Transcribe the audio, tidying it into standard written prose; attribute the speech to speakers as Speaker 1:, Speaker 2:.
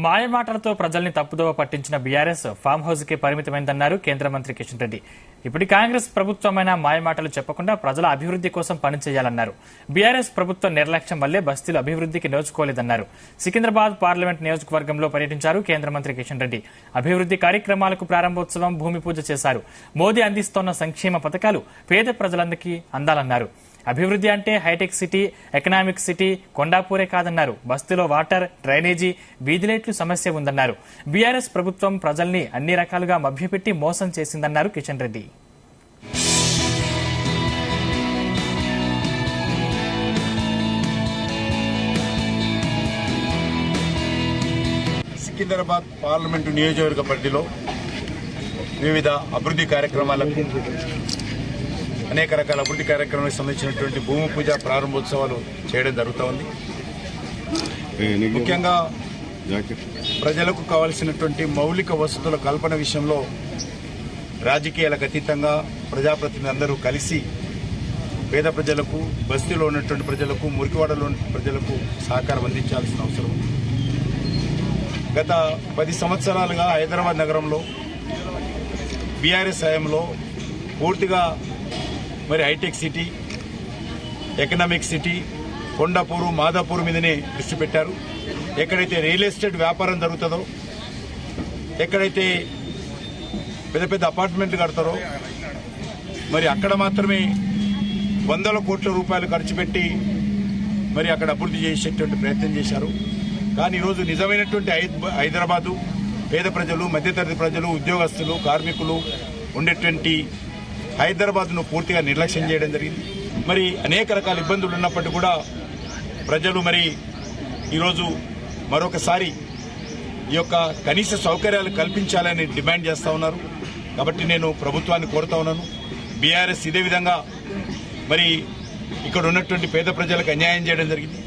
Speaker 1: మాయమాటలతో ప్రజల్ని తప్పుదోవ పట్టించిన బీఆర్ఎస్ ఫామ్ హౌస్ కి పరిమితమైందన్నారు కేంద్ర మంత్రి కిషన్ రెడ్డి. ఇప్పుడు కాంగ్రెస్ ప్రభుత్వమైన మాయమాటలు చెప్పకుండా ప్రజల అభివృద్ధి కోసం పనిచేయాలన్నారు. బీఆర్ఎస్ ప్రభుత్వం నిర్లక్ష్యం వల్లే బస్తీలు అభివృద్ధికి నోచుకోలేదన్నారు. సికింద్రాబాద్ పార్లమెంట్ నియోజకవర్గంలో పర్యటించారు కేంద్ర మంత్రి కిషన్ రెడ్డి. అభివృద్ధి కార్యక్రమాలకు ప్రారంభోత్సవం, భూమి పూజ చేశారు. మోదీ అందిస్తోన్న సంక్షేమ పథకాలు పేద ప్రజలందరికీ అందాలన్నారు. అభివృద్ధి అంటే హైటెక్ సిటీ, ఎకనామిక్ సిటీ, కొండాపూరే కాదన్నారు. బస్తీలో వాటర్, డ్రైనేజీ, వీధి లైట్లు సమస్య ఉందన్నారు. బీఆర్ఎస్ ప్రభుత్వం ప్రజల్ని అన్ని రకాలుగా మభ్యపెట్టి మోసం చేసిందన్నారు కిషన్ రెడ్డి.
Speaker 2: సికింద్రాబాద్ పార్లమెంటు నియోజకవర్గ పరిధిలో వివిధ అభివృద్ధి కార్యక్రమాలకు అనేక రకాల అభివృద్ధి కార్యక్రమాలకు సంబంధించినటువంటి భూమి పూజ ప్రారంభోత్సవాలు చేయడం జరుగుతూ ఉంది. ముఖ్యంగా ప్రజలకు కావాల్సినటువంటి మౌలిక వసతుల కల్పన విషయంలో రాజకీయాలకు అతీతంగా ప్రజాప్రతినిధులందరూ కలిసి పేద ప్రజలకు, బస్తీలో ఉన్నటువంటి ప్రజలకు, మురికివాడలో ఉన్న ప్రజలకు సహకారం అందించాల్సిన అవసరం ఉంది. గత 10 సంవత్సరాలుగా హైదరాబాద్ నగరంలో బీఆర్ఎస్ హయాంలో పూర్తిగా hitech city, economic city, Kondapur, Madhapur మీదనే దృష్టి పెట్టారు. ఎక్కడైతే రియల్ ఎస్టేట్ వ్యాపారం జరుగుతుందో, ఎక్కడైతే పెద్ద పెద్ద అపార్ట్మెంట్లు కడతారో అక్కడ మాత్రమే వందల కోట్ల రూపాయలు ఖర్చు పెట్టి అక్కడ అభివృద్ధి చేసేటువంటి ప్రయత్నం చేశారు. కానీ ఈరోజు నిజమైనటువంటి హైదరాబాదు పేద ప్రజలు, మధ్యతరగతి ప్రజలు, ఉద్యోగస్తులు, కార్మికులు ఉండేటువంటి హైదరాబాద్ను పూర్తిగా నిర్లక్ష్యం చేయడం జరిగింది. అనేక రకాల ఇబ్బందులు ఉన్నప్పటికీ కూడా ప్రజలు ఈరోజు మరొకసారి ఈ యొక్క కనీస సౌకర్యాలు కల్పించాలని డిమాండ్ చేస్తా ఉన్నారు. కాబట్టి నేను ప్రభుత్వాన్ని కోరుతా ఉన్నాను, బీఆర్ఎస్ ఇదే విధంగా ఇక్కడ ఉన్నటువంటి పేద ప్రజలకు అన్యాయం చేయడం జరిగింది.